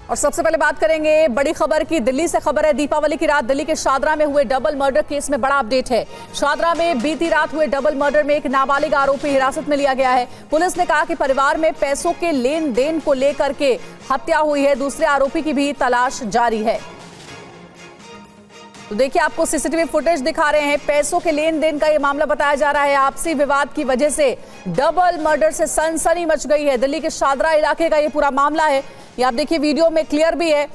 और सबसे पहले बात करेंगे बड़ी खबर की। दिल्ली से खबर है। दीपावली की रात दिल्ली के शादरा में हुए डबल मर्डर केस में बड़ा अपडेट है। शादरा में बीती रात हुए डबल मर्डर में एक नाबालिग आरोपी हिरासत में लिया गया है। पुलिस ने कहा कि परिवार में पैसों के लेन देन को लेकर के हत्या हुई है। दूसरे आरोपी की भी तलाश जारी है। तो देखिए, आपको सीसीटीवी फुटेज दिखा रहे हैं। पैसों के लेन देन का ये मामला बताया जा रहा है। आपसी विवाद की वजह से डबल मर्डर से सनसनी मच गई है। दिल्ली के शादरा इलाके का ये पूरा मामला है। ये आप देखिए, वीडियो में क्लियर भी है।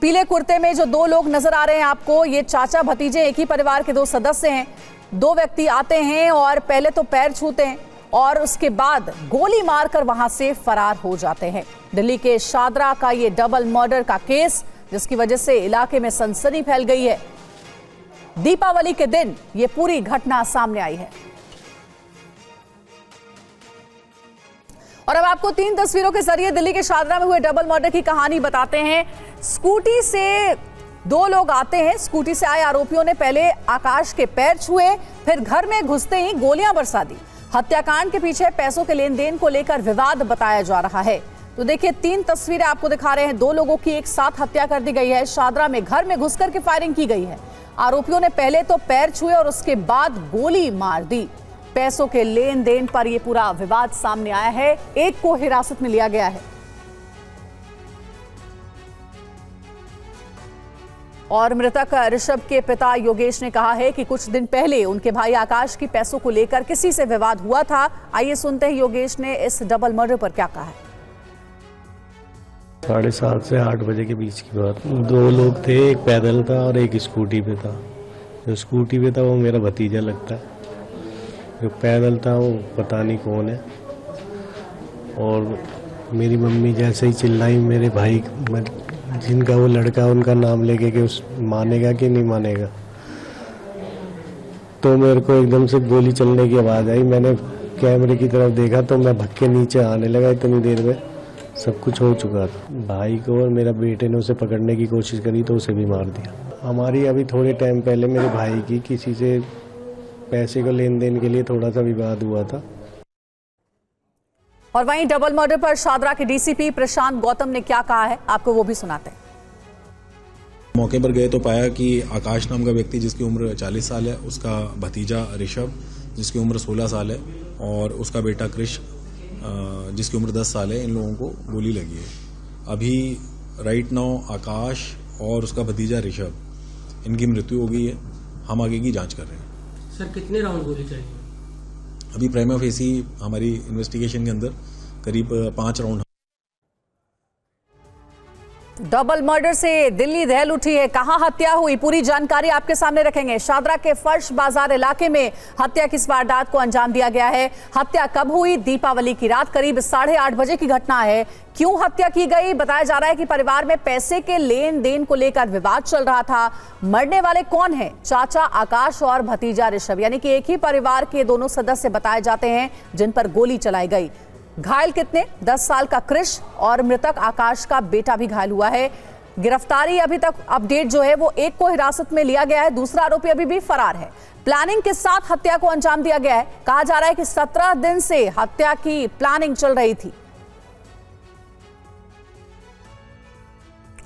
पीले कुर्ते में जो दो लोग नजर आ रहे हैं आपको, ये चाचा भतीजे, एक ही परिवार के दो सदस्य हैं। दो व्यक्ति आते हैं और पहले तो पैर छूते हैं और उसके बाद गोली मारकर वहां से फरार हो जाते हैं। दिल्ली के शादरा का ये डबल मर्डर का केस, जिसकी वजह से इलाके में सनसनी फैल गई है। दीपावली के दिन ये पूरी घटना सामने आई है। और अब आपको 3 तस्वीरों के जरिए दिल्ली के शादरा में हुए डबल मर्डर की कहानी बताते हैं। स्कूटी से दो लोग आते हैं। स्कूटी से आए आरोपियों ने पहले आकाश के पैर छुए, फिर घर में घुसते ही गोलियां बरसा दी। हत्याकांड के पीछे पैसों के लेन देन को लेकर विवाद बताया जा रहा है। तो देखिए, 3 तस्वीरें आपको दिखा रहे हैं। 2 लोगों की एक साथ हत्या कर दी गई है। शादरा में घर में घुसकर के फायरिंग की गई है। आरोपियों ने पहले तो पैर छुए और उसके बाद गोली मार दी। पैसों के लेन देन पर यह पूरा विवाद सामने आया है। एक को हिरासत में लिया गया है और मृतक ऋषभ के पिता योगेश ने कहा है कि कुछ दिन पहले उनके भाई आकाश की पैसों को लेकर किसी से विवाद हुआ था। आइए सुनते हैं योगेश ने इस डबल मर्डर पर क्या कहा है। 7:30 से 8 बजे के बीच की बात। 2 लोग थे, एक पैदल था और एक स्कूटी पे था। जो स्कूटी पे था वो मेरा भतीजा लगता है। जो पैदल था वो पता नहीं कौन है। और मेरी मम्मी जैसे ही चिल्लाई, मेरे भाई जिनका वो लड़का, उनका नाम लेके कि उस मानेगा कि नहीं मानेगा, तो मेरे को एकदम से गोली चलने की आवाज़ आई। मैंने कैमरे की तरफ देखा तो मैं भग के नीचे आने लगा। इतनी देर में सब कुछ हो चुका था। भाई को और मेरा बेटे ने उसे पकड़ने की कोशिश करी तो उसे भी मार दिया। हमारी अभी थोड़े टाइम पहले मेरे भाई की किसी से पैसे को लेन देन के लिए थोड़ा सा विवाद हुआ था। और वहीं डबल मर्डर पर शादरा के डीसीपी प्रशांत गौतम ने क्या कहा है, आपको वो भी सुनाते हैं। मौके पर गए तो पाया कि आकाश नाम का व्यक्ति जिसकी उम्र 40 साल है, उसका भतीजा ऋषभ जिसकी उम्र 16 साल है और उसका बेटा कृष जिसकी उम्र 10 साल है, इन लोगों को गोली लगी है। अभी राइट नाउ आकाश और उसका भतीजा ऋषभ, इनकी मृत्यु हो गई है। हम आगे की जांच कर रहे हैं। सर, कितने राउंड गोली चली? अभी प्राइमा फेसी हमारी इन्वेस्टिगेशन के अंदर करीब 5 राउंड। डबल मर्डर से दिल्ली दहल उठी है। कहां हत्या हुई, पूरी जानकारी आपके सामने रखेंगे। शादरा के फर्श बाजार इलाके में हत्या की इस वारदात को अंजाम दिया गया है। हत्या कब हुई? दीपावली की रात करीब 8:30 बजे की घटना है। क्यों हत्या की गई? बताया जा रहा है कि परिवार में पैसे के लेन देन को लेकर विवाद चल रहा था। मरने वाले कौन हैं? चाचा आकाश और भतीजा ऋषभ, यानी कि एक ही परिवार के दोनों सदस्य बताए जाते हैं जिन पर गोली चलाई गई। घायल कितने? 10 साल का कृष और मृतक आकाश का बेटा भी घायल हुआ है। गिरफ्तारी अभी तक अपडेट जो है वो एक को हिरासत में लिया गया है। दूसरा आरोपी अभी भी फरार है। प्लानिंग के साथ हत्या को अंजाम दिया गया है। कहा जा रहा है कि 17 दिन से हत्या की प्लानिंग चल रही थी।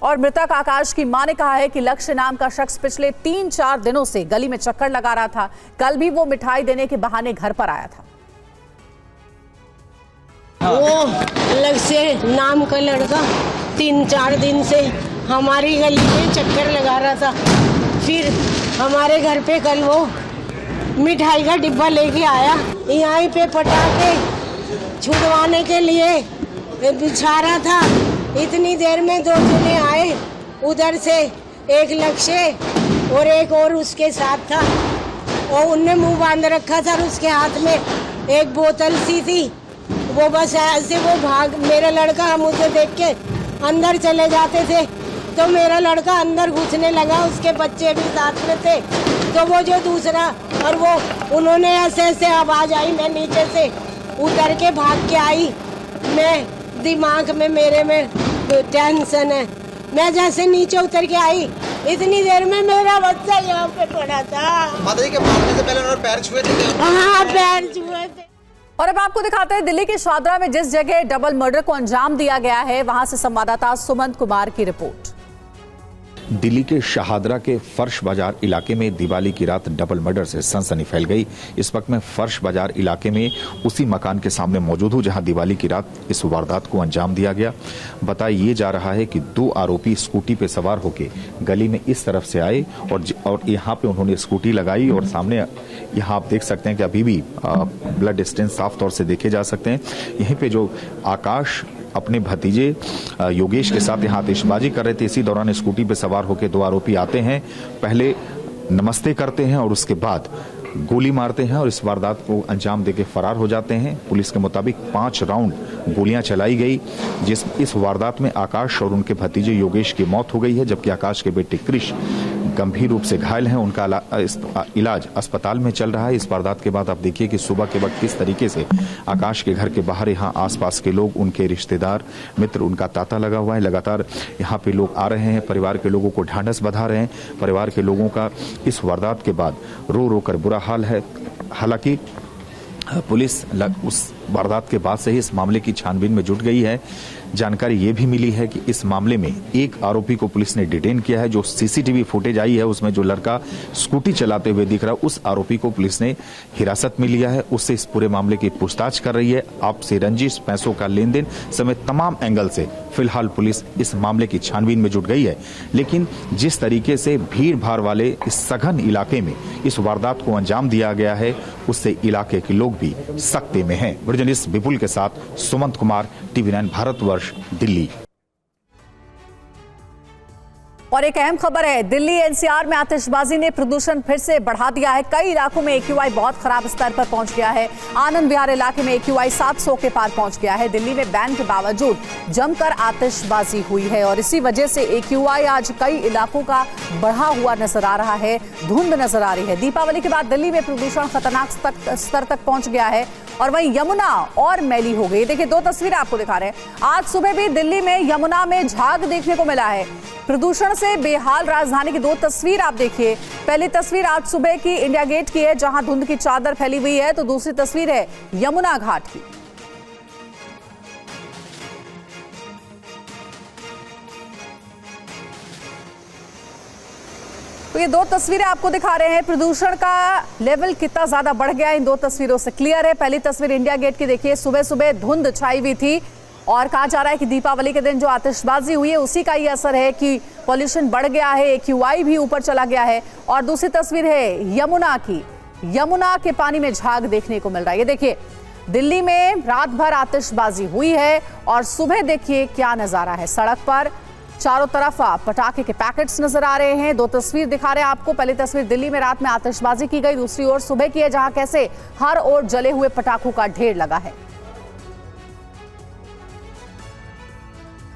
और मृतक आकाश की मां ने कहा है कि लक्ष्य नाम का शख्स पिछले 3-4 दिनों से गली में चक्कर लगा रहा था। कल भी वो मिठाई देने के बहाने घर पर आया था। वो लक्ष्य नाम का लड़का 3-4 दिन से हमारी गली में चक्कर लगा रहा था। फिर हमारे घर पे कल वो मिठाई का डिब्बा लेके आया। यहीं पे पटाखे छुड़वाने के लिए बिछा रहा था। इतनी देर में 2 जने आए उधर से, एक लक्ष्य और एक और उसके साथ था। और उनने मुंह बांध रखा था और उसके हाथ में एक बोतल सी थी। वो बस ऐसे वो भाग, मेरा लड़का, हम उसे देख के अंदर चले जाते थे तो मेरा लड़का अंदर घुसने लगा। उसके बच्चे भी साथ में थे। तो वो जो दूसरा, और वो उन्होंने ऐसे आवाज आई, मैं नीचे से उतर के भाग के आई। मैं दिमाग में मेरे में टेंशन है। मैं जैसे नीचे उतर के आई, इतनी देर में मेरा बच्चा यहाँ पे पड़ा था। माता जी के मारने से पहले उन्होंने पैर छुए थे? हाँ, पैर छुए थे। और अब आपको दिखाते हैं दिल्ली के शादरा में जिस जगह डबल मर्डर को अंजाम दिया गया है, वहां से संवाददाता सुमंत कुमार की रिपोर्ट। दिल्ली के शाहदरा के फर्श बाजार इलाके में दिवाली की रात डबल मर्डर से सनसनी फैल गई। इस वक्त मैं फर्श बाजार इलाके में उसी मकान के सामने मौजूद हूं जहां दिवाली की रात इस वारदात को अंजाम दिया गया। बताया ये जा रहा है कि 2 आरोपी स्कूटी पे सवार होकर गली में इस तरफ से आए और यहाँ पे उन्होंने स्कूटी लगाई और सामने यहाँ आप देख सकते हैं कि अभी भी ब्लड स्टेन साफ तौर से देखे जा सकते हैं। यहीं पे जो आकाश अपने भतीजे योगेश के साथ यहाँ आतिशबाजी कर रहे थे, इसी दौरान स्कूटी पे सवार होकर 2 आरोपी आते हैं, पहले नमस्ते करते हैं और उसके बाद गोली मारते हैं और इस वारदात को अंजाम देके फरार हो जाते हैं। पुलिस के मुताबिक 5 राउंड गोलियां चलाई गई। इस वारदात में आकाश और उनके भतीजे योगेश की मौत हो गई है, जबकि आकाश के बेटे कृष गंभीर रूप से घायल हैं। उनका इलाज अस्पताल में चल रहा है। इस वारदात के बाद आप देखिए कि सुबह के वक्त किस तरीके से आकाश के घर के बाहर यहाँ आसपास के लोग, उनके रिश्तेदार, मित्र, उनका तांता लगा हुआ है। लगातार यहाँ पे लोग आ रहे हैं, परिवार के लोगों को ढांढस बंधा रहे हैं। परिवार के लोगों का इस वारदात के बाद रो रो कर बुरा हाल है। हालांकि पुलिस उस वारदात के बाद से ही इस मामले की छानबीन में जुट गई है। जानकारी ये भी मिली है कि इस मामले में एक आरोपी को पुलिस ने डिटेन किया है। जो सीसीटीवी फुटेज आई है उसमें जो लड़का स्कूटी चलाते हुए दिख रहा है, उस आरोपी को पुलिस ने हिरासत में लिया है। उससे इस पूरे मामले की पूछताछ कर रही है। आपसी रंजिश, पैसों का लेन देन समेत तमाम एंगल से फिलहाल पुलिस इस मामले की छानबीन में जुट गई है। लेकिन जिस तरीके से भीड़ भाड़ वाले इस सघन इलाके में इस वारदात को अंजाम दिया गया है, उससे इलाके के लोग भी सख्ते में हैं। जर्नलिस्ट विपुल के साथ सुमंत कुमार, टीवी9 भारतवर्ष, दिल्ली। और एक अहम खबर है, दिल्ली एनसीआर में आतिशबाजी ने प्रदूषण फिर से बढ़ा दिया है। कई इलाकों में AQI बहुत खराब स्तर पर पहुंच गया है। आनंद विहार इलाके में AQI 700 के पार पहुंच गया है। दिल्ली में बैन के बावजूद जमकर आतिशबाजी हुई है और इसी वजह से AQI आज कई इलाकों का बढ़ा हुआ नजर आ रहा है, धुंध नजर आ रही है। दीपावली के बाद दिल्ली में प्रदूषण खतरनाक स्तर तक पहुंच गया है और वहीं यमुना और मैली हो गई। देखिए 2 तस्वीरें आपको दिखा रहे हैं। आज सुबह भी दिल्ली में यमुना में झाग देखने को मिला है। प्रदूषण से बेहाल राजधानी की 2 तस्वीर आप देखिए। पहली तस्वीर आज सुबह की इंडिया गेट की है जहां धुंध की चादर फैली हुई है, तो दूसरी तस्वीर है यमुना घाट की। तो ये 2 तस्वीरें आपको दिखा रहे हैं। प्रदूषण का लेवल कितना ज्यादा बढ़ गया इन 2 तस्वीरों से क्लियर है। पहली तस्वीर इंडिया गेट की देखिए, सुबह सुबह धुंध छाई हुई थी और कहा जा रहा है कि दीपावली के दिन जो आतिशबाजी हुई है उसी का ये असर है कि पॉल्यूशन बढ़ गया है, AQI भी ऊपर चला गया है। और दूसरी तस्वीर है यमुना की, यमुना के पानी में झाग देखने को मिल रहा है। ये देखिए दिल्ली में रात भर आतिशबाजी हुई है और सुबह देखिए क्या नजारा है। सड़क पर चारों तरफ पटाखे के पैकेट्स नजर आ रहे हैं। 2 तस्वीर दिखा रहे हैं आपको। पहली तस्वीर दिल्ली में रात में आतिशबाजी की गई, दूसरी ओर सुबह की है जहां कैसे हर ओर जले हुए पटाखों का ढेर लगा है।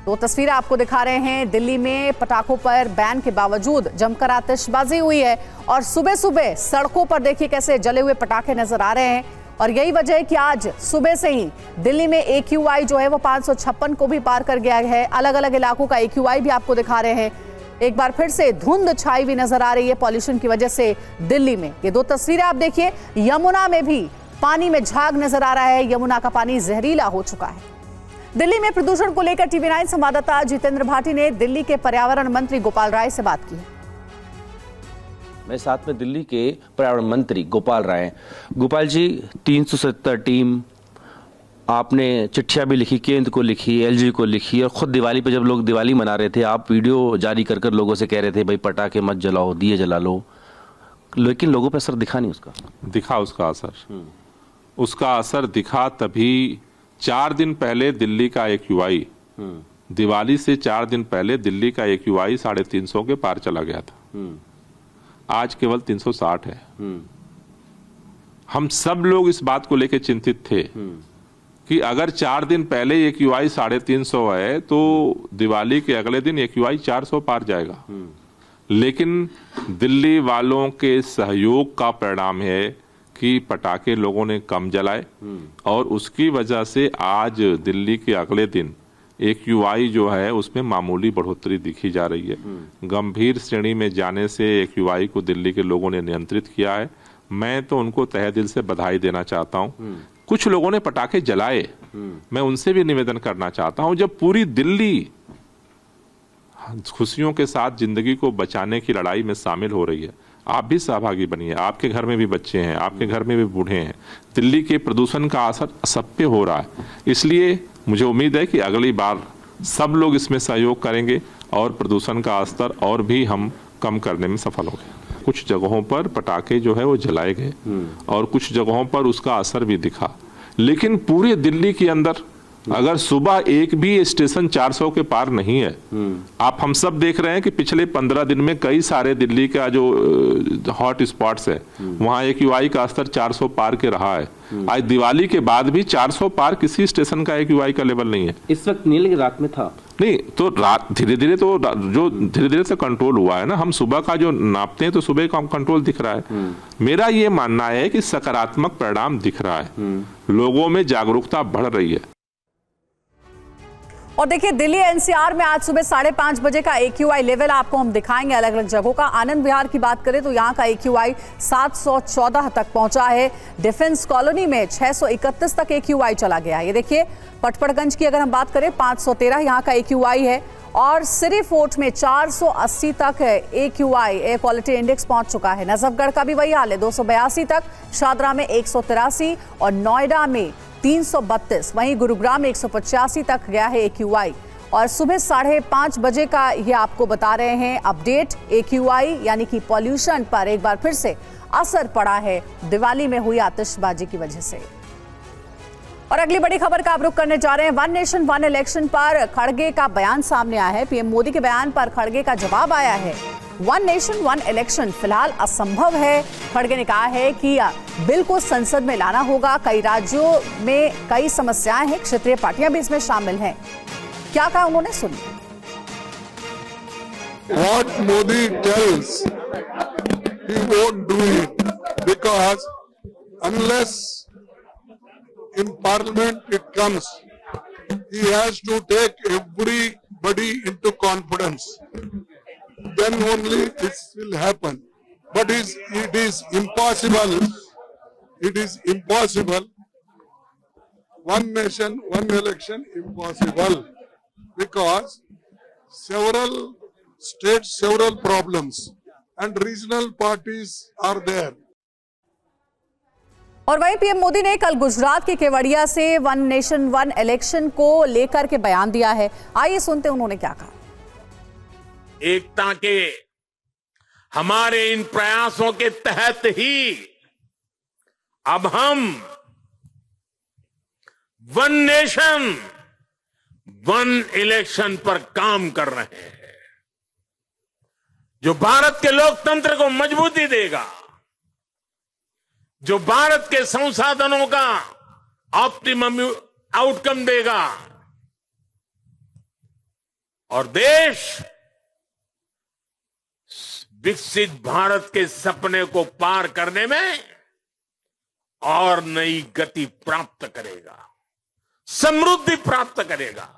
2 तस्वीरें आपको दिखा रहे हैं। दिल्ली में पटाखों पर बैन के बावजूद जमकर आतिशबाजी हुई है और सुबह सुबह सड़कों पर देखिए कैसे जले हुए पटाखे नजर आ रहे हैं। और यही वजह है कि आज सुबह से ही दिल्ली में AQI जो है वो 556 को भी पार कर गया है। अलग अलग इलाकों का AQI भी आपको दिखा रहे हैं। एक बार फिर से धुंध छाई हुई नजर आ रही है पॉल्यूशन की वजह से दिल्ली में। ये 2 तस्वीरें आप देखिए, यमुना में भी पानी में झाग नजर आ रहा है। यमुना का पानी जहरीला हो चुका है। दिल्ली में प्रदूषण को लेकर टीवी9 संवाददाता जितेंद्र भाटी ने दिल्ली के पर्यावरण मंत्री गोपाल राय से बात की है। मेरे साथ में दिल्ली के पर्यावरण मंत्री गोपाल राय हैं। गोपाल जी, 370 टीम, आपने चिट्ठियां भी लिखी, केंद्र को लिखी, LG को लिखी और खुद दिवाली पे जब लोग दिवाली मना रहे थे आप वीडियो जारी कर कर लोगों से कह रहे थे भाई पटाखे मत जलाओ, दिए जला लो, लेकिन लोगों पे असर दिखा नहीं उसका। दिखा उसका असर। उसका असर दिखा तभी 4 दिन पहले दिल्ली का AQI, दिवाली से 4 दिन पहले दिल्ली का AQI 350 के पार चला गया था। आज केवल 360 है। हम सब लोग इस बात को लेकर चिंतित थे कि अगर 4 दिन पहले AQI 350 है तो दिवाली के अगले दिन AQI 400 पार जाएगा। लेकिन दिल्ली वालों के सहयोग का परिणाम है कि पटाखे लोगों ने कम जलाए और उसकी वजह से आज दिल्ली के अगले दिन AQI जो है उसमें मामूली बढ़ोतरी दिखी जा रही है। गंभीर श्रेणी में जाने से AQI को दिल्ली के लोगों ने नियंत्रित किया है। मैं तो उनको तहे दिल से बधाई देना चाहता हूं कुछ लोगों ने पटाखे जलाए। मैं उनसे भी निवेदन करना चाहता हूं, जब पूरी दिल्ली खुशियों के साथ जिंदगी को बचाने की लड़ाई में शामिल हो रही है, आप भी सहभागी बनिए। आपके घर में भी बच्चे हैं, आपके घर में भी बूढ़े हैं। दिल्ली के प्रदूषण का असर सब पे हो रहा है, इसलिए मुझे उम्मीद है कि अगली बार सब लोग इसमें सहयोग करेंगे और प्रदूषण का स्तर और भी हम कम करने में सफल होंगे। कुछ जगहों पर पटाखे जो है वो जलाए गए और कुछ जगहों पर उसका असर भी दिखा, लेकिन पूरे दिल्ली के अंदर अगर सुबह एक भी स्टेशन 400 के पार नहीं है, आप हम सब देख रहे हैं कि पिछले 15 दिन में कई सारे दिल्ली का जो हॉट स्पॉट्स है वहां AQI का स्तर 400 पार के रहा है। आज दिवाली के बाद भी 400 पार किसी स्टेशन का AQI का लेवल नहीं है। इस वक्त नील रात में था नहीं, तो रात धीरे धीरे तो जो धीरे धीरे से कंट्रोल हुआ है ना, हम सुबह का जो नापते हैं तो सुबह का कंट्रोल दिख रहा है। मेरा ये मानना है कि सकारात्मक परिणाम दिख रहा है, लोगों में जागरूकता बढ़ रही है। और देखिए दिल्ली NCR में आज सुबह 5:30 बजे का AQI लेवल आपको हम दिखाएंगे अलग अलग जगहों का। आनंद विहार की बात करें तो यहाँ का AQI 714 तक पहुंचा है। डिफेंस कॉलोनी में 631 तक AQI चला गया। ये देखिए पटपड़गंज की अगर हम बात करें 513 यहाँ का AQI है और सिरी फोर्ट में 480 तक AQI एयर क्वालिटी इंडेक्स पहुंच चुका है। नजफगढ़ का भी वही हाल है, 282 तक, शादरा में 183 और नोएडा में 332, वहीं गुरुग्राम में 185 तक गया है AQI। और सुबह 5:30 बजे का ये आपको बता रहे हैं अपडेट AQI, यानी कि पॉल्यूशन पर एक बार फिर से असर पड़ा है दिवाली में हुई आतिशबाजी की वजह से। और अगली बड़ी खबर का आप रुख करने जा रहे हैं। वन नेशन वन इलेक्शन पर खड़गे का बयान सामने आया है। PM मोदी के बयान पर खड़गे का जवाब आया है। वन नेशन वन इलेक्शन फिलहाल असंभव है। खड़गे ने कहा है कि बिल को संसद में लाना होगा। कई राज्यों में कई समस्याएं हैं, क्षेत्रीय पार्टियां भी इसमें शामिल हैं। क्या कहा उन्होंने, सुनिए। What Modi tells, he won't do it because unless in Parliament it comes, he has to take everybody into confidence. Then only this will happen. But it is impossible. It is impossible. One nation, one election, impossible. Because several states, several problems, and regional parties are there. और वहीं PM Modi ने कल गुजरात के केवड़िया से one nation one election को लेकर के बयान दिया है। आइए सुनते उन्होंने क्या कहा। एकता के हमारे इन प्रयासों के तहत ही अब हम वन नेशन वन इलेक्शन पर काम कर रहे हैं, जो भारत के लोकतंत्र को मजबूती देगा, जो भारत के संसाधनों का ऑप्टिमम आउटकम देगा और देश विकसित भारत के सपने को पार करने में और नई गति प्राप्त करेगा, समृद्धि प्राप्त करेगा।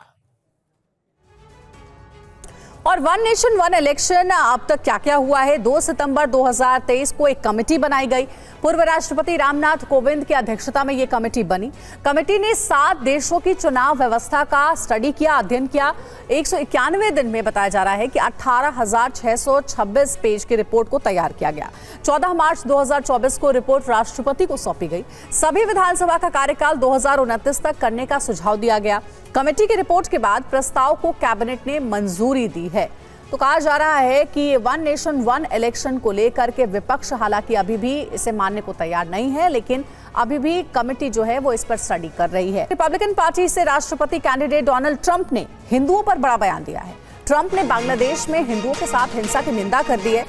और वन नेशन वन इलेक्शन अब तक क्या क्या हुआ है। 2 सितंबर 2023 को एक कमेटी बनाई गई। पूर्व राष्ट्रपति रामनाथ कोविंद की अध्यक्षता में यह कमेटी बनी। कमेटी ने 7 देशों की चुनाव व्यवस्था का स्टडी किया, अध्ययन किया। 191 दिन में बताया जा रहा है कि 18,626 पेज की रिपोर्ट को तैयार किया गया। 14 मार्च 2024 को रिपोर्ट राष्ट्रपति को सौंपी गई। सभी विधानसभा का कार्यकाल 2029 तक करने का सुझाव दिया गया। कमेटी की रिपोर्ट के बाद प्रस्ताव को कैबिनेट ने मंजूरी दी है। तो कहा जा रहा है कि वन नेशन वन इलेक्शन को लेकर के विपक्ष हालांकि अभी भी इसे मानने को तैयार नहीं है, लेकिन अभी भी कमेटी जो है वो इस पर स्टडी कर रही है। रिपब्लिकन पार्टी से राष्ट्रपति कैंडिडेट डोनाल्ड ट्रंप ने हिंदुओं पर बड़ा बयान दिया है। ट्रंप ने बांग्लादेश में हिंदुओं के साथ हिंसा की निंदा कर दी है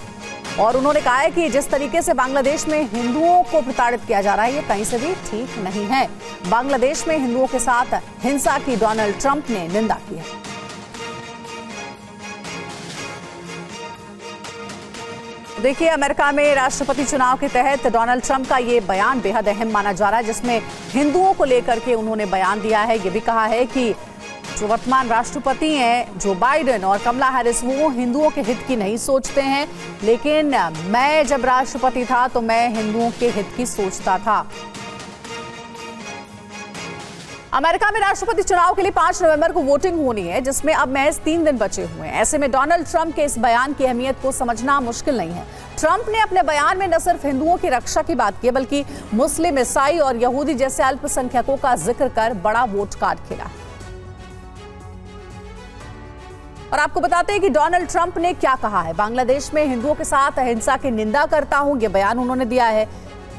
और उन्होंने कहा है कि जिस तरीके से बांग्लादेश में हिंदुओं को प्रताड़ित किया जा रहा है ये कहीं से भी ठीक नहीं है। बांग्लादेश में हिंदुओं के साथ हिंसा की डोनाल्ड ट्रंप ने निंदा की है। देखिए अमेरिका में राष्ट्रपति चुनाव के तहत डोनाल्ड ट्रंप का ये बयान बेहद अहम माना जा रहा है, जिसमें हिंदुओं को लेकर के उन्होंने बयान दिया है। ये भी कहा है कि जो वर्तमान राष्ट्रपति हैं जो बाइडेन और कमला हैरिस वो हिंदुओं के हित की नहीं सोचते हैं, लेकिन मैं जब राष्ट्रपति था तो मैं हिंदुओं के हित की सोचता था। अमेरिका में राष्ट्रपति चुनाव के लिए 5 नवंबर को वोटिंग होनी है, जिसमें अब महज 3 दिन बचे हुए हैं। ऐसे में डोनाल्ड ट्रंप के इस बयान की अहमियत को समझना मुश्किल नहीं है। ट्रंप ने अपने बयान में न सिर्फ हिंदुओं की रक्षा की बात की, बल्कि मुस्लिम, ईसाई और यहूदी जैसे अल्पसंख्यकों का जिक्र कर बड़ा वोट कार्ड खेला। और आपको बताते हैं कि डोनाल्ड ट्रंप ने क्या कहा है। बांग्लादेश में हिंदुओं के साथ अहिंसा की निंदा करता हूं, यह बयान उन्होंने दिया है।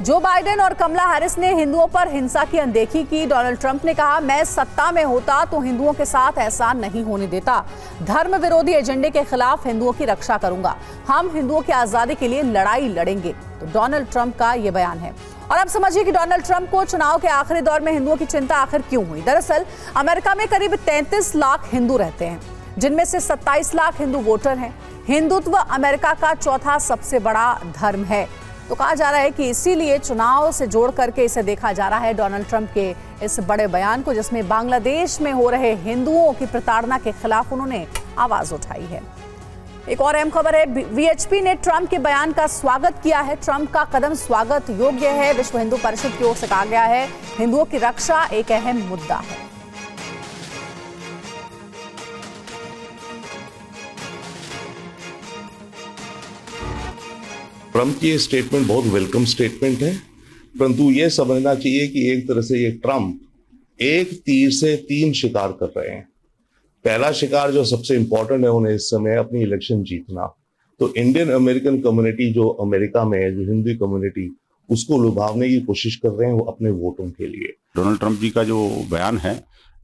जो बाइडेन और कमला हैरिस ने हिंदुओं पर हिंसा की अनदेखी की। डोनाल्ड ट्रंप ने कहा, मैं सत्ता में होता तो हिंदुओं के साथ ऐसा नहीं होने देता। धर्म विरोधी एजेंडे के खिलाफ हिंदुओं की रक्षा करूंगा। हम हिंदुओं की आजादी के लिए लड़ाई लड़ेंगे। तो डोनाल्ड ट्रंप का यह बयान है। और अब समझिए कि डोनाल्ड ट्रंप को चुनाव के आखिरी दौर में हिंदुओं की चिंता आखिर क्यों हुई। दरअसल अमेरिका में करीब 33 लाख हिंदू रहते हैं, जिनमें से 27 लाख हिंदू वोटर हैं। हिंदुत्व अमेरिका का चौथा सबसे बड़ा धर्म है। तो कहा जा रहा है कि इसीलिए चुनाव से जोड़ करके इसे देखा जा रहा है, डोनाल्ड ट्रंप के इस बड़े बयान को, जिसमें बांग्लादेश में हो रहे हिंदुओं की प्रताड़ना के खिलाफ उन्होंने आवाज उठाई है। एक और अहम खबर है, वीएचपी ने ट्रंप के बयान का स्वागत किया है। ट्रंप का कदम स्वागत योग्य है। विश्व हिंदू परिषद की ओर से कहा गया है, हिंदुओं की रक्षा एक अहम मुद्दा है। ट्रंप की ये स्टेटमेंट बहुत वेलकम स्टेटमेंट है, परंतु ये समझना चाहिए कि एक तरह से ये ट्रंप एक तीर से 3 शिकार कर रहे हैं। पहला शिकार जो सबसे इंपॉर्टेंट है उन्हें इस समय अपनी इलेक्शन जीतना। तो इंडियन अमेरिकन कम्युनिटी जो अमेरिका में है, जो हिंदू कम्युनिटी, उसको लुभावने की कोशिश कर रहे हैं वो अपने वोटों के लिए। डोनाल्ड ट्रंप जी का जो बयान है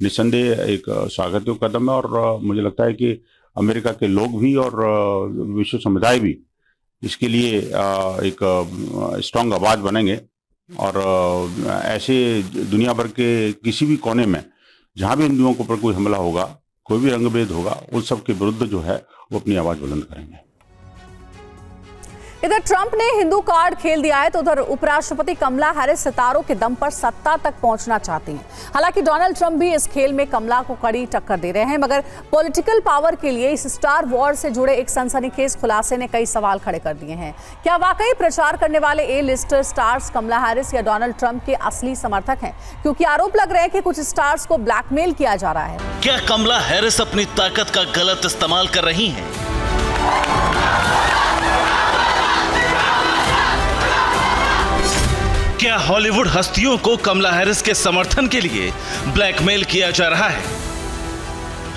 निस्संदेह एक स्वागत योग्य कदम है और मुझे लगता है कि अमेरिका के लोग भी और विश्व समुदाय भी इसके लिए एक स्ट्रांग आवाज बनेंगे और ऐसे दुनिया भर के किसी भी कोने में जहां भी हिंदुओं के ऊपर कोई हमला होगा, कोई भी रंगभेद होगा, उन सब के विरुद्ध जो है वो अपनी आवाज बुलंद करेंगे। इधर ट्रंप ने हिंदू कार्ड खेल दिया है, तो उधर उपराष्ट्रपति कमला हैरिस सितारों के दम पर सत्ता तक पहुंचना चाहती हैं। हालांकि डोनाल्ड ट्रंप भी इस खेल में कमला को कड़ी टक्कर दे रहे हैं, मगर पॉलिटिकल पावर के लिए इस स्टार वॉर से जुड़े एक सनसनीखेज खुलासे ने कई सवाल खड़े कर दिए हैं। क्या वाकई प्रचार करने वाले ए लिस्टर स्टार्स कमला हैरिस या डोनाल्ड ट्रंप के असली समर्थक हैं? क्योंकि आरोप लग रहे हैं कि कुछ स्टार्स को ब्लैकमेल किया जा रहा है। क्या कमला हैरिस अपनी ताकत का गलत इस्तेमाल कर रही हैं? क्या हॉलीवुड हस्तियों को कमला हैरिस के समर्थन के लिए ब्लैकमेल किया जा रहा है?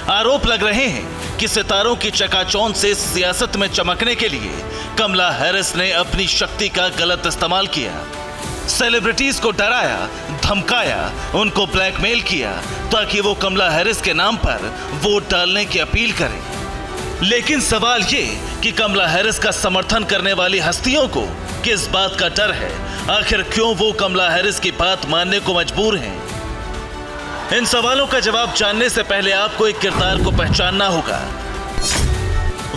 आरोप लग रहे हैं कि सितारों की चकाचौंध से सियासत में चमकने के लिए कमला हैरिस ने अपनी शक्ति का गलत इस्तेमाल किया। सेलिब्रिटीज को डराया, धमकाया, उनको ब्लैकमेल किया ताकि वो कमला हैरिस के नाम पर वोट डालने की अपील करें। लेकिन सवाल ये कि कमला हैरिस का समर्थन करने वाली हस्तियों को किस बात का डर है? आखिर क्यों वो कमला हैरिस की बात मानने को मजबूर हैं? इन सवालों का जवाब जानने से पहले आपको एक किरदार को पहचानना होगा।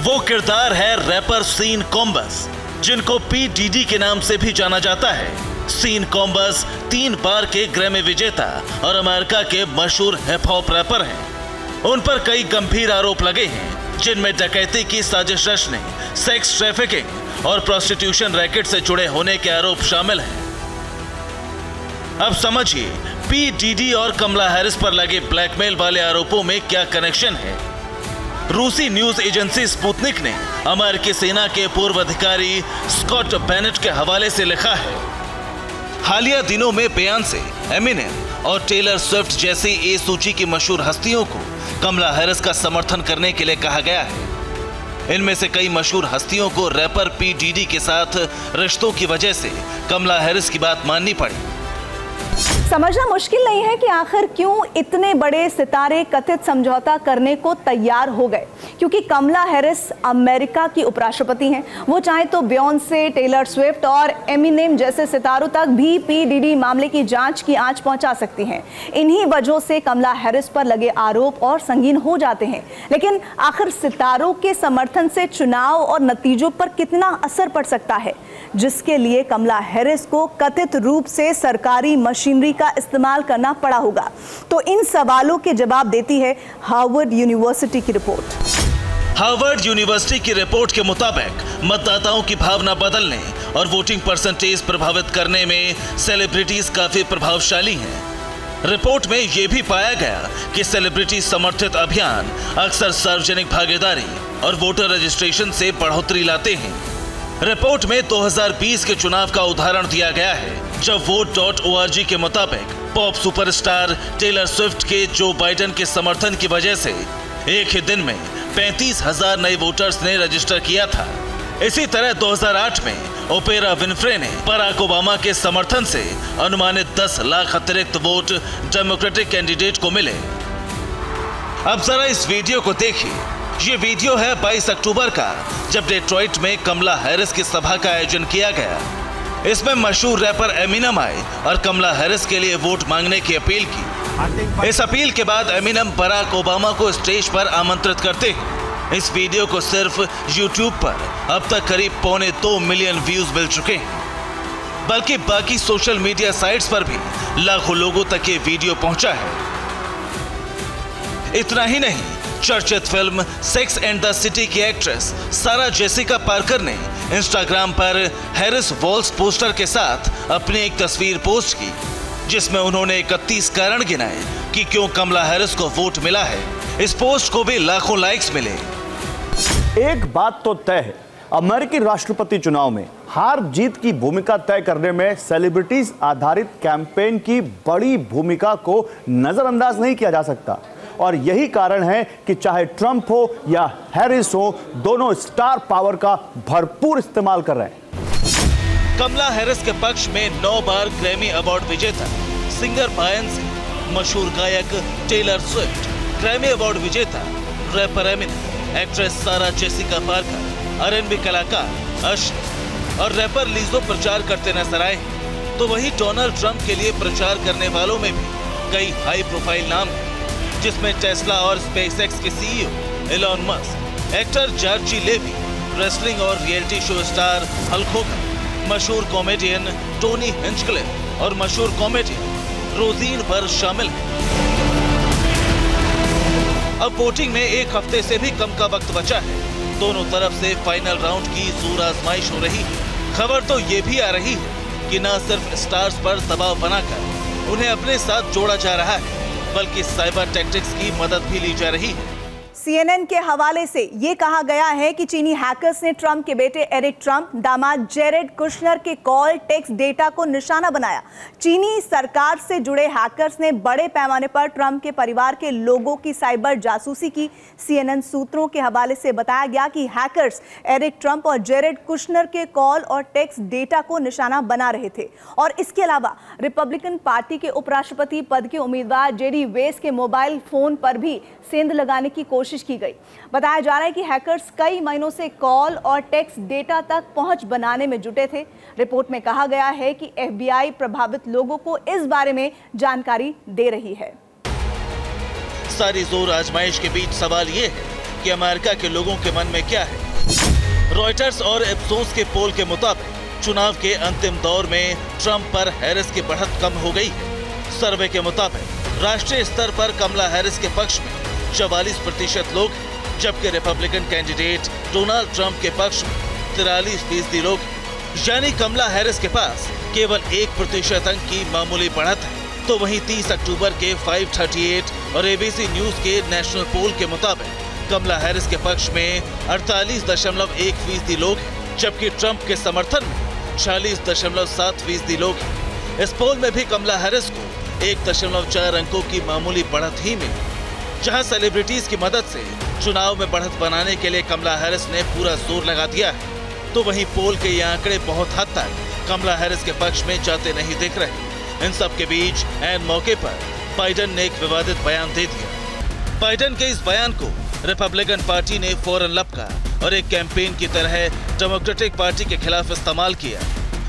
वो किरदार है रैपर सीन कोम्बस, जिनको पी डीडी के नाम से भी जाना जाता है। सीन कोम्बस 3 बार के ग्रैमी विजेता और अमेरिका के मशहूर हिप हॉप रैपर हैं। उन पर कई गंभीर आरोप लगे हैं, जिनमें डकैती की साजिश रचने, सेक्स ट्रैफिकिंग और प्रोस्टिट्यूशन रैकेट से जुड़े होने के आरोप शामिल हैं। अब समझिए पी डीडी और कमला हैरिस पर लगे ब्लैकमेल वाले आरोपों में क्या कनेक्शन है। रूसी न्यूज एजेंसी स्पुतनिक ने अमेरिकी सेना के पूर्व अधिकारी स्कॉट बेनेट के हवाले से लिखा है, हालिया दिनों में बेयॉन्से, एमिनेम और टेलर स्विफ्ट जैसी ए सूची की मशहूर हस्तियों को कमला हैरिस का समर्थन करने के लिए कहा गया है। इनमें से कई मशहूर हस्तियों को रैपर पी डीडी के साथ रिश्तों की वजह से कमला हैरिस की बात माननी पड़ी। समझना मुश्किल नहीं है कि आखिर क्यों इतने बड़े सितारे कथित समझौता करने को तैयार हो गए, क्योंकि कमला हैरिस अमेरिका की उपराष्ट्रपति हैं। वो चाहे तो बियॉन्से, टेलर स्विफ्ट और एमिनेम जैसे सितारों तक भी पी डीडी मामले की जांच की आंच पहुंचा सकती हैं। इन्हीं वजहों से कमला हैरिस पर लगे आरोप और संगीन हो जाते हैं। लेकिन आखिर सितारों के समर्थन से चुनाव और नतीजों पर कितना असर पड़ सकता है, जिसके लिए कमला हैरिस को कथित रूप से सरकारी मशीनरी का इस्तेमाल करना पड़ा होगा? तो इन सवालों के जवाब देती है हार्वर्ड यूनिवर्सिटी की रिपोर्ट। हार्वर्ड यूनिवर्सिटी की रिपोर्ट के मुताबिक मतदाताओं की भावना बदलने और वोटिंग परसेंटेज प्रभावित करने में सेलिब्रिटीज काफी प्रभावशाली हैं। रिपोर्ट में यह भी पाया गया कि सेलिब्रिटी समर्थित अभियान अक्सर सार्वजनिक भागीदारी और वोटर रजिस्ट्रेशन से बढ़ोतरी लाते हैं। रिपोर्ट में 2020 के चुनाव का उदाहरण दिया गया है, जब vote.org के मुताबिक पॉप सुपरस्टार टेलर स्विफ्ट के जो बाइडेन के समर्थन की वजह से एक ही दिन में 35,000 नए वोटर्स ने रजिस्टर किया था। इसी तरह 2008 में ओपेरा विनफ्रे ने बराक ओबामा के समर्थन से अनुमानित 10 लाख अतिरिक्त वोट डेमोक्रेटिक कैंडिडेट को मिले। अब जरा इस वीडियो को देखिए। ये वीडियो है 22 अक्टूबर का, जब डेट्रॉइट में कमला हैरिस की सभा का आयोजन किया गया। इसमें मशहूर रैपर एमिनम आए और कमला हैरिस के लिए वोट मांगने की अपील की। इस अपील के बाद एमिनम बराक ओबामा को स्टेज पर आमंत्रित करते हैं। इस वीडियो को सिर्फ YouTube पर अब तक करीब 1.25 मिलियन व्यूज मिल चुके हैं, बल्कि बाकी सोशल मीडिया साइट्स पर भी लाखों लोगों तक ये वीडियो पहुंचा है। इतना ही नहीं, चर्चित film sex and the city की एक्ट्रेस सारा जेसिका पार्कर ने इंस्टाग्राम पर हैरिस वॉल्स पोस्टर के साथ अपनी एक तस्वीर पोस्ट की, जिसमें उन्होंने 31 कारण गिनाए कि क्यों कमला हैरिस को वोट मिला है। इस पोस्ट को भी लाखों लाइक्स मिले। एक बात तो तय है, अमेरिकी राष्ट्रपति चुनाव में हार जीत की भूमिका तय करने में सेलिब्रिटीज आधारित कैंपेन की बड़ी भूमिका को नजरअंदाज नहीं किया जा सकता। और यही कारण है कि चाहे ट्रंप हो या हैरिस हो, दोनों स्टार पावर का भरपूर इस्तेमाल कर रहे हैं। कमला हैरिस के पक्ष में 9 बार ग्रैमी अवार्ड विजेता सिंगर बायंसी, मशहूर गायक टेलर स्विफ्ट, ग्रैमी अवार्ड विजेता रैपर एमिनम, एक्ट्रेस सारा जेसिका पार्कर, R&B कलाकार अशर और रैपर लीजो प्रचार करते नजर आए। तो वहीं डोनाल्ड ट्रंप के लिए प्रचार करने वालों में भी कई हाई प्रोफाइल नाम हैं, जिसमें टेस्ला और स्पेसएक्स के CEO Elon Musk, actor Georgie Levy, wrestling और reality show star Hulk Hogan, मशहूर कॉमेडियन टोनी हिंचक्लिफ और मशहूर कॉमेडियन रोजीन बर शामिल हैं। अब वोटिंग में एक हफ्ते से भी कम का वक्त बचा है। दोनों तरफ से फाइनल राउंड की जोर आजमाइश हो रही है। खबर तो ये भी आ रही है कि न सिर्फ स्टार्स पर दबाव बनाकर उन्हें अपने साथ जोड़ा जा रहा है, बल्कि साइबर टैक्टिक्स की मदद भी ली जा रही है। CNN के हवाले से ये कहा गया है कि चीनी हैकर्स ने ट्रंप के बेटे एरिक ट्रंप, दामाद जेरेड कुशनर के कॉल टेक्स्ट डेटा को निशाना बनाया। चीनी सरकार से जुड़े हैकर्स ने बड़े पैमाने पर ट्रंप के परिवार के लोगों की साइबर जासूसी की। CNN सूत्रों के हवाले से बताया गया कि हैकर्स एरिक ट्रंप और जेरेड कुशनर के कॉल और टेक्स्ट डेटा को निशाना बना रहे थे। और इसके अलावा रिपब्लिकन पार्टी के उपराष्ट्रपति पद के उम्मीदवार JD वेंस के मोबाइल फोन पर भी सेंध लगाने की कोशिश की गई। बताया जा रहा है कि हैकर्स कई महीनों से कॉल और टेक्स्ट डेटा तक पहुंच बनाने में जुटे थे। रिपोर्ट में कहा गया है कि FBI प्रभावित लोगों को इस बारे में जानकारी दे रही है। सारी जोर आजमाइश के बीच सवाल ये है कि अमेरिका के लोगों के मन में क्या है। रॉयटर्स और इप्सोस के पोल के मुताबिक चुनाव के अंतिम दौर में ट्रंप पर हैरिस की बढ़त कम हो गई है। सर्वे के मुताबिक राष्ट्रीय स्तर पर कमला हैरिस के पक्ष में 44% लोग, जबकि रिपब्लिकन कैंडिडेट डोनाल्ड ट्रंप के पक्ष में 43% लोग, यानी कमला हैरिस के पास केवल 1% अंक की मामूली बढ़त है। तो वहीं 30 अक्टूबर के 538 और ABC न्यूज के नेशनल पोल के मुताबिक कमला हैरिस के पक्ष में 48.1% लोग, जबकि ट्रंप के समर्थन में 46.7% लोग हैं। इस पोल में भी कमला हैरिस को 1.4 अंकों की मामूली बढ़त ही मिली। जहां सेलिब्रिटीज की मदद से चुनाव में बढ़त बनाने के लिए कमला हैरिस ने पूरा जोर लगा दिया है, तो वहीं पोल के ये आंकड़े बहुत हद तक कमला हैरिस के पक्ष में जाते नहीं दिख रहे। इन सब के बीच ऐन मौके पर बाइडेन ने एक विवादित बयान दे दिया। बाइडेन के इस बयान को रिपब्लिकन पार्टी ने फौरन लपका और एक कैंपेन की तरह डेमोक्रेटिक पार्टी के खिलाफ इस्तेमाल किया,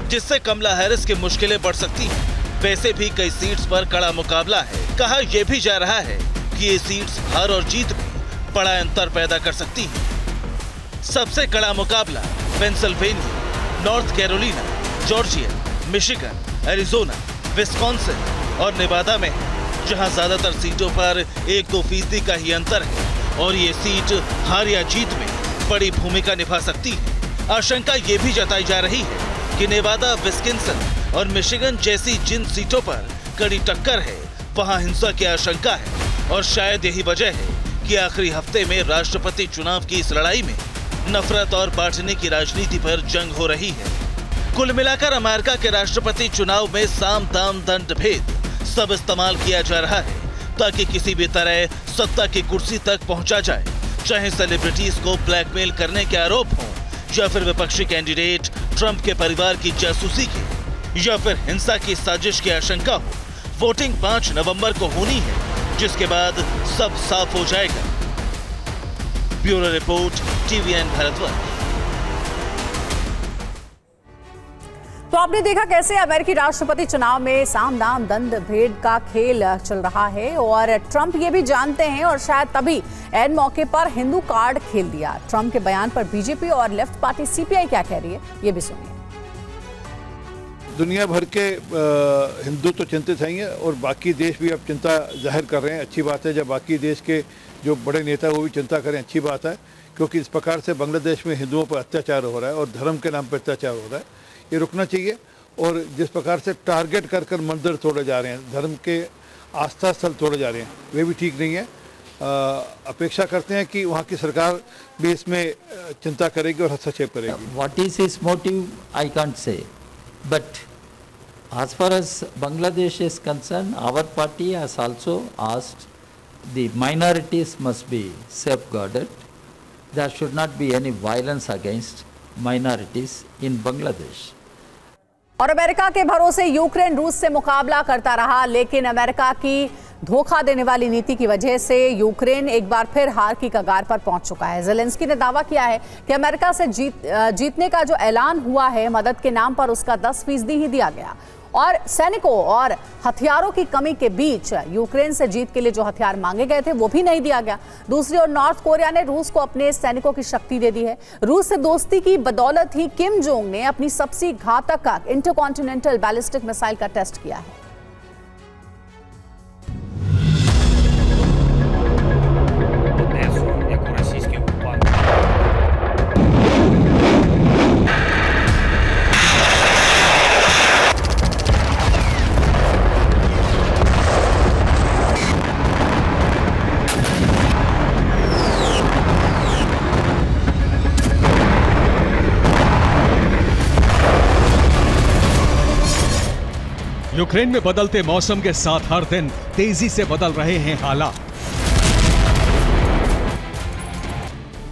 जिससे कमला हैरिस की मुश्किलें बढ़ सकती हैं। वैसे भी कई सीट्स पर कड़ा मुकाबला है। कहा यह भी जा रहा है कि ये सीट्स हार और जीत में बड़ा अंतर पैदा कर सकती हैं। सबसे कड़ा मुकाबला Pennsylvania, north Carolina, Georgia, Michigan, Arizona, Wisconsin और नेवादा में है, जहां ज्यादातर सीटों पर 1-2% का ही अंतर है और ये सीट हार या जीत में बड़ी भूमिका निभा सकती है। आशंका ये भी जताई जा रही है कि नेवादा, विस्कॉन्सिन और मिशिगन जैसी जिन सीटों पर कड़ी टक्कर है, वहां हिंसा की आशंका है और शायद यही वजह है कि आखिरी हफ्ते में राष्ट्रपति चुनाव की इस लड़ाई में नफरत और बांटने की राजनीति पर जंग हो रही है। कुल मिलाकर अमेरिका के राष्ट्रपति चुनाव में साम दाम दंड भेद सब इस्तेमाल किया जा रहा है ताकि किसी भी तरह सत्ता की कुर्सी तक पहुंचा जाए, चाहे सेलिब्रिटीज को ब्लैकमेल करने के आरोप हों या फिर विपक्षी कैंडिडेट ट्रंप के परिवार की जासूसी की या फिर हिंसा की साजिश की आशंका हो। वोटिंग 5 नवंबर को होनी है, जिसके बाद सब साफ हो जाएगा। Bureau report, TVN Bharatvarsh. तो आपने देखा कैसे अमेरिकी राष्ट्रपति चुनाव में साम दाम दंड भेद का खेल चल रहा है और ट्रंप ये भी जानते हैं और शायद तभी एन मौके पर हिंदू कार्ड खेल दिया। ट्रंप के बयान पर बीजेपी और लेफ्ट पार्टी CPI क्या कह रही है, ये भी सुनिए। दुनिया भर के हिंदू तो चिंतित हैं और बाकी देश भी अब चिंता जाहिर कर रहे हैं। अच्छी बात है, जब बाकी देश के जो बड़े नेता वो भी चिंता करें, अच्छी बात है, क्योंकि इस प्रकार से बांग्लादेश में हिंदुओं पर अत्याचार हो रहा है और धर्म के नाम पर अत्याचार हो रहा है, ये रुकना चाहिए। और जिस प्रकार से टारगेट कर कर मंदिर तोड़े जा रहे हैं, धर्म के आस्था स्थल तोड़े जा रहे हैं, वे भी ठीक नहीं है। अपेक्षा करते हैं कि वहाँ की सरकार भी इसमें चिंता करेगी और हस्तक्षेप करेगी। What is his motive, I can't say. But as far as Bangladesh is concerned, our party has also asked the minorities must be safeguarded. There should not be any violence against minorities in Bangladesh. और America के भरोसे Ukraine रूस से मुकाबला करता रहा, लेकिन America की धोखा देने वाली नीति की वजह से यूक्रेन एक बार फिर हार की कगार पर पहुंच चुका है। ज़ेलेंस्की ने दावा किया है कि अमेरिका से जीतने का जो ऐलान हुआ है, मदद के नाम पर उसका 10% ही दिया गया और सैनिकों और हथियारों की कमी के बीच यूक्रेन से जीत के लिए जो हथियार मांगे गए थे वो भी नहीं दिया गया। दूसरी ओर नॉर्थ कोरिया ने रूस को अपने सैनिकों की शक्ति दे दी है। रूस से दोस्ती की बदौलत ही किम जोंग ने अपनी सबसे घातक इंटरकॉन्टिनेंटल बैलिस्टिक मिसाइल का टेस्ट किया है। यूक्रेन में बदलते मौसम के साथ हर दिन तेजी से बदल रहे हैं हालात।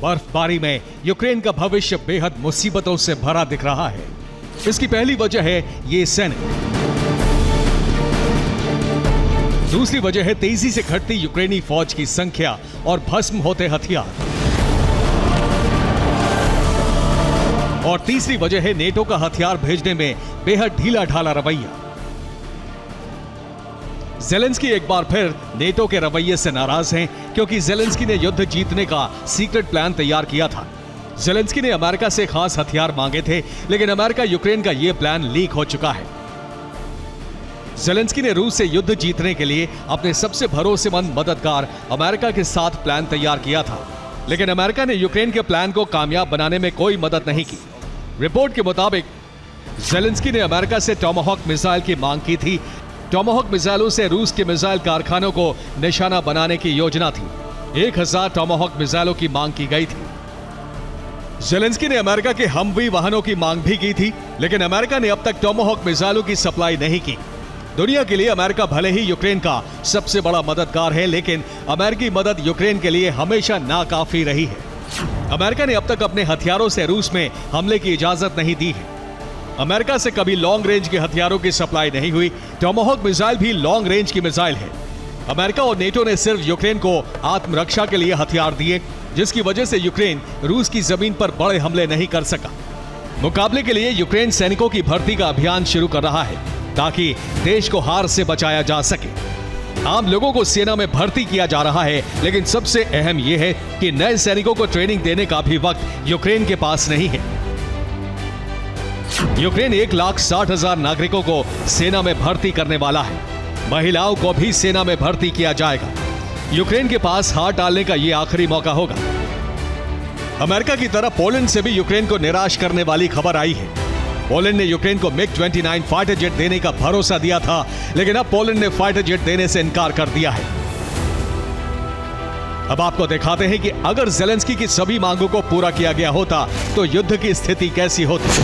बर्फबारी में यूक्रेन का भविष्य बेहद मुसीबतों से भरा दिख रहा है। इसकी पहली वजह है ये सैनिक, दूसरी वजह है तेजी से घटती यूक्रेनी फौज की संख्या और भस्म होते हथियार, और तीसरी वजह है नेटो का हथियार भेजने में बेहद ढीला ढाला रवैया। ज़ेलेंस्की एक बार फिर नेटो के रवैये से नाराज हैं, क्योंकि ज़ेलेंस्की ने युद्ध जीतने का सीक्रेट प्लान तैयार किया था। ज़ेलेंस्की ने अमेरिका से खास हथियार मांगे थे, लेकिन अमेरिका यूक्रेन का यह प्लान लीक हो चुका है। ज़ेलेंस्की ने रूस से युद्ध जीतने के लिए अपने सबसे भरोसेमंद मददगार अमेरिका के साथ प्लान तैयार किया था, लेकिन अमेरिका ने यूक्रेन के प्लान को कामयाब बनाने में कोई मदद नहीं की। रिपोर्ट के मुताबिक ज़ेलेंस्की ने अमेरिका से टॉमाहॉक मिसाइल की मांग की थी। टॉमाहॉक मिसाइलों से रूस के मिसाइल कारखानों को निशाना बनाने की योजना थी। 1000 टॉमाहॉक मिसाइलों की मांग की गई थी। ज़ेलेंस्की ने अमेरिका के हमवी वाहनों की मांग भी की थी, लेकिन अमेरिका ने अब तक टॉमाहॉक मिसाइलों की सप्लाई नहीं की। दुनिया के लिए अमेरिका भले ही यूक्रेन का सबसे बड़ा मददगार है, लेकिन अमेरिकी मदद यूक्रेन के लिए हमेशा नाकाफी रही है। अमेरिका ने अब तक अपने हथियारों से रूस में हमले की इजाजत नहीं दी है। अमेरिका से कभी लॉन्ग रेंज के हथियारों की सप्लाई नहीं हुई। टॉमाहॉक मिसाइल भी लॉन्ग रेंज की मिसाइल है। अमेरिका और नेटो ने सिर्फ यूक्रेन को आत्मरक्षा के लिए हथियार दिए, जिसकी वजह से यूक्रेन रूस की जमीन पर बड़े हमले नहीं कर सका। मुकाबले के लिए यूक्रेन सैनिकों की भर्ती का अभियान शुरू कर रहा है, ताकि देश को हार से बचाया जा सके। आम लोगों को सेना में भर्ती किया जा रहा है, लेकिन सबसे अहम यह है कि नए सैनिकों को ट्रेनिंग देने का भी वक्त यूक्रेन के पास नहीं है। यूक्रेन 1,60,000 नागरिकों को सेना में भर्ती करने वाला है। महिलाओं को भी सेना में भर्ती किया जाएगा। यूक्रेन के पास हाथ डालने का यह आखिरी मौका होगा। अमेरिका की तरह पोलैंड से भी यूक्रेन को निराश करने वाली खबर आई है। पोलैंड ने यूक्रेन को MiG-29 फाइटर जेट देने का भरोसा दिया था, लेकिन अब पोलैंड ने फाइटर जेट देने से इनकार कर दिया है। अब आपको दिखाते हैं कि अगर ज़ेलेंस्की की सभी मांगों को पूरा किया गया होता तो युद्ध की स्थिति कैसी होती।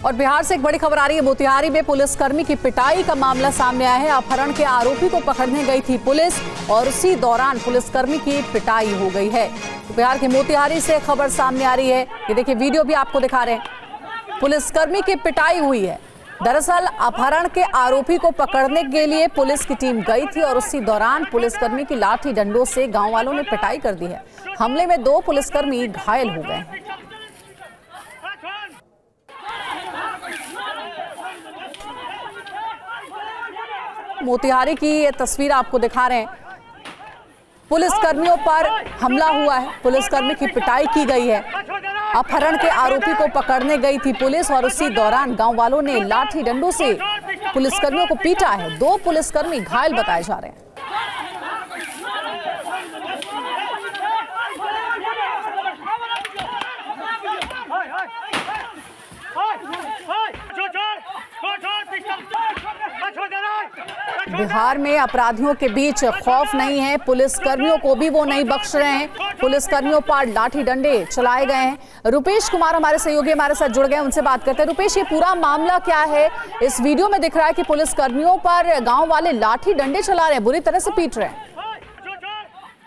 और बिहार से एक बड़ी खबर आ रही है। मोतिहारी में पुलिसकर्मी की पिटाई का मामला सामने आया है। अपहरण के आरोपी को पकड़ने गई थी पुलिस और उसी दौरान पुलिसकर्मी की पिटाई हो गई है। बिहार के मोतिहारी से खबर सामने आ रही है। ये देखिए, वीडियो भी आपको दिखा रहे हैं। पुलिसकर्मी की पिटाई हुई है। दरअसल अपहरण के आरोपी को पकड़ने के लिए पुलिस की टीम गई थी और उसी दौरान पुलिसकर्मी की लाठी डंडों से गांव वालों ने पिटाई कर दी है। हमले में 2 पुलिसकर्मी घायल हो गए हैं। मोतिहारी की ये तस्वीर आपको दिखा रहे हैं। पुलिसकर्मियों पर हमला हुआ है, पुलिसकर्मी की पिटाई की गई है। अपहरण के आरोपी को पकड़ने गई थी पुलिस और उसी दौरान गांव वालों ने लाठी डंडों से पुलिसकर्मियों को पीटा है। 2 पुलिसकर्मी घायल बताए जा रहे हैं। बिहार में अपराधियों के बीच खौफ नहीं है, पुलिसकर्मियों को भी वो नहीं बख्श रहे हैं। पुलिसकर्मियों पर लाठी डंडे चलाए गए हैं। रुपेश कुमार हमारे सहयोगी हमारे साथ जुड़ गए, उनसे बात करते हैं। रुपेश, ये पूरा मामला क्या है? इस वीडियो में दिख रहा है कि पुलिसकर्मियों पर गांव वाले लाठी डंडे चला रहे हैं, बुरी तरह से पीट रहे हैं।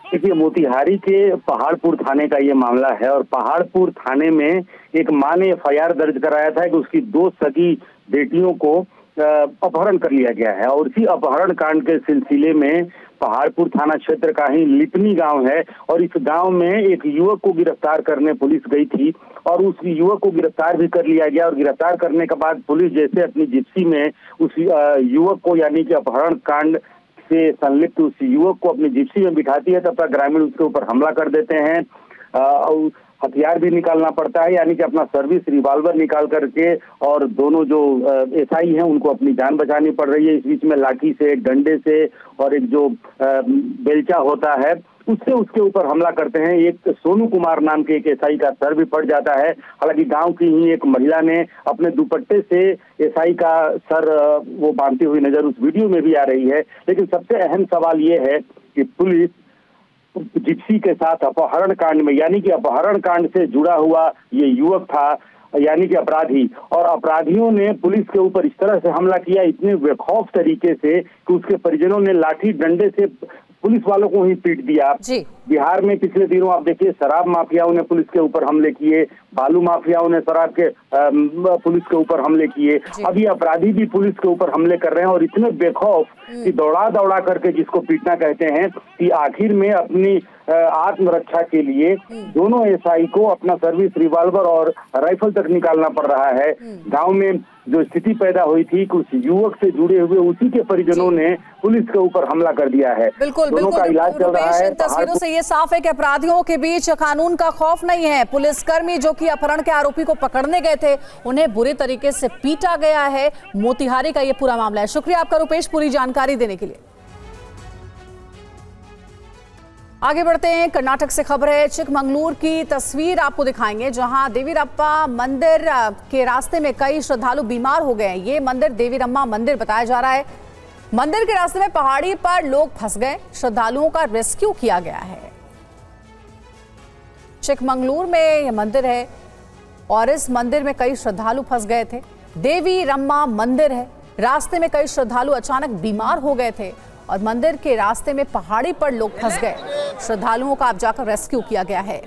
देखिए, मोतिहारी के पहाड़पुर थाने का ये मामला है और पहाड़पुर थाने में एक मां ने FIR दर्ज कराया था कि उसकी 2 सगी बेटियों को अपहरण कर लिया गया है। और इसी अपहरण कांड के सिलसिले में पहाड़पुर थाना क्षेत्र का ही लिपनी गांव है और इस गांव में एक युवक को गिरफ्तार करने पुलिस गई थी और उस युवक को गिरफ्तार भी कर लिया गया। और गिरफ्तार करने के बाद पुलिस जैसे अपनी जिप्सी में उस युवक को, यानी कि अपहरण कांड से संलिप्त उस युवक को अपनी जिप्सी में बिठाती है, तब तक ग्रामीण उसके ऊपर हमला कर देते हैं। और हथियार भी निकालना पड़ता है, यानी कि अपना सर्विस रिवॉल्वर निकाल करके, और दोनों जो SI हैं उनको अपनी जान बचानी पड़ रही है। इस बीच में लाठी से, डंडे से और एक जो बेलचा होता है उससे उसके ऊपर हमला करते हैं। एक सोनू कुमार नाम के एक SI का सर भी फट जाता है। हालांकि गांव की ही एक महिला ने अपने दुपट्टे से SI का सर वो बांधती हुई नजर उस वीडियो में भी आ रही है। लेकिन सबसे अहम सवाल ये है कि पुलिस जिप्सी के साथ अपहरण कांड में, यानी कि अपहरण कांड से जुड़ा हुआ ये युवक था, यानी कि अपराधी, और अपराधियों ने पुलिस के ऊपर इस तरह से हमला किया, इतने बेखौफ तरीके से कि उसके परिजनों ने लाठी डंडे से पुलिस वालों को ही पीट दिया। बिहार में पिछले दिनों आप देखिए, शराब माफियाओं ने पुलिस के ऊपर हमले किए, बालू माफियाओं ने शराब के पुलिस के ऊपर हमले किए। अब ये अपराधी भी पुलिस के ऊपर हमले कर रहे हैं और इतने बेखौफ कि दौड़ा दौड़ा करके, जिसको पीटना कहते हैं, कि आखिर में अपनी आत्मरक्षा के लिए दोनों SI को अपना सर्विस रिवॉल्वर और राइफल तक निकालना पड़ रहा है। गांव में जो स्थिति पैदा हुई थी कि उस युवक से जुड़े हुए उसी के परिजनों ने पुलिस के ऊपर हमला कर दिया है। बिल्कुल, दोनों का इलाज चल रहा है। तस्वीरों से ये साफ है कि अपराधियों के बीच कानून का खौफ नहीं है। पुलिसकर्मी जो कि अपहरण के आरोपी को पकड़ने गए थे, उन्हें बुरे तरीके से पीटा गया है। मोतिहारी का ये पूरा मामला है। शुक्रिया आपका रुपेश, पूरी जानकारी देने के लिए। आगे बढ़ते हैं, कर्नाटक से खबर है। चिकमंगलूर की तस्वीर आपको दिखाएंगे, जहां देवीरप्पा मंदिर के रास्ते में कई श्रद्धालु बीमार हो गए हैं। ये मंदिर देवीरम्मा मंदिर बताया जा रहा है। मंदिर के रास्ते में पहाड़ी पर लोग फंस गए, श्रद्धालुओं का रेस्क्यू किया गया है। चिकमंगलूर में यह मंदिर है और इस मंदिर में कई श्रद्धालु फंस गए थे। देवीरम्मा मंदिर है, रास्ते में कई श्रद्धालु अचानक बीमार हो गए थे और मंदिर के रास्ते में पहाड़ी पर लोग फंस गए। श्रद्धालुओं का अब जाकर रेस्क्यू किया गया है।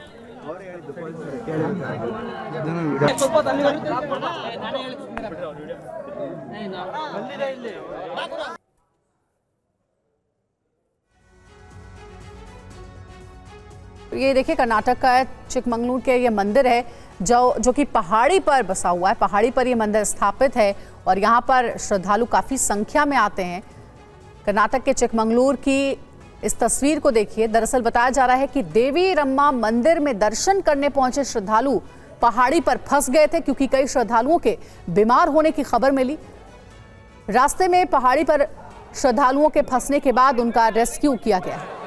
ये देखिए, कर्नाटक का चिकमंगलूर के ये मंदिर है जो कि पहाड़ी पर बसा हुआ है। पहाड़ी पर ये मंदिर स्थापित है और यहाँ पर श्रद्धालु काफी संख्या में आते हैं। कर्नाटक के चिकमंगलूर की इस तस्वीर को देखिए। दरअसल बताया जा रहा है कि देवीरम्मा मंदिर में दर्शन करने पहुंचे श्रद्धालु पहाड़ी पर फंस गए थे, क्योंकि कई श्रद्धालुओं के बीमार होने की खबर मिली। रास्ते में पहाड़ी पर श्रद्धालुओं के फंसने के बाद उनका रेस्क्यू किया गया है।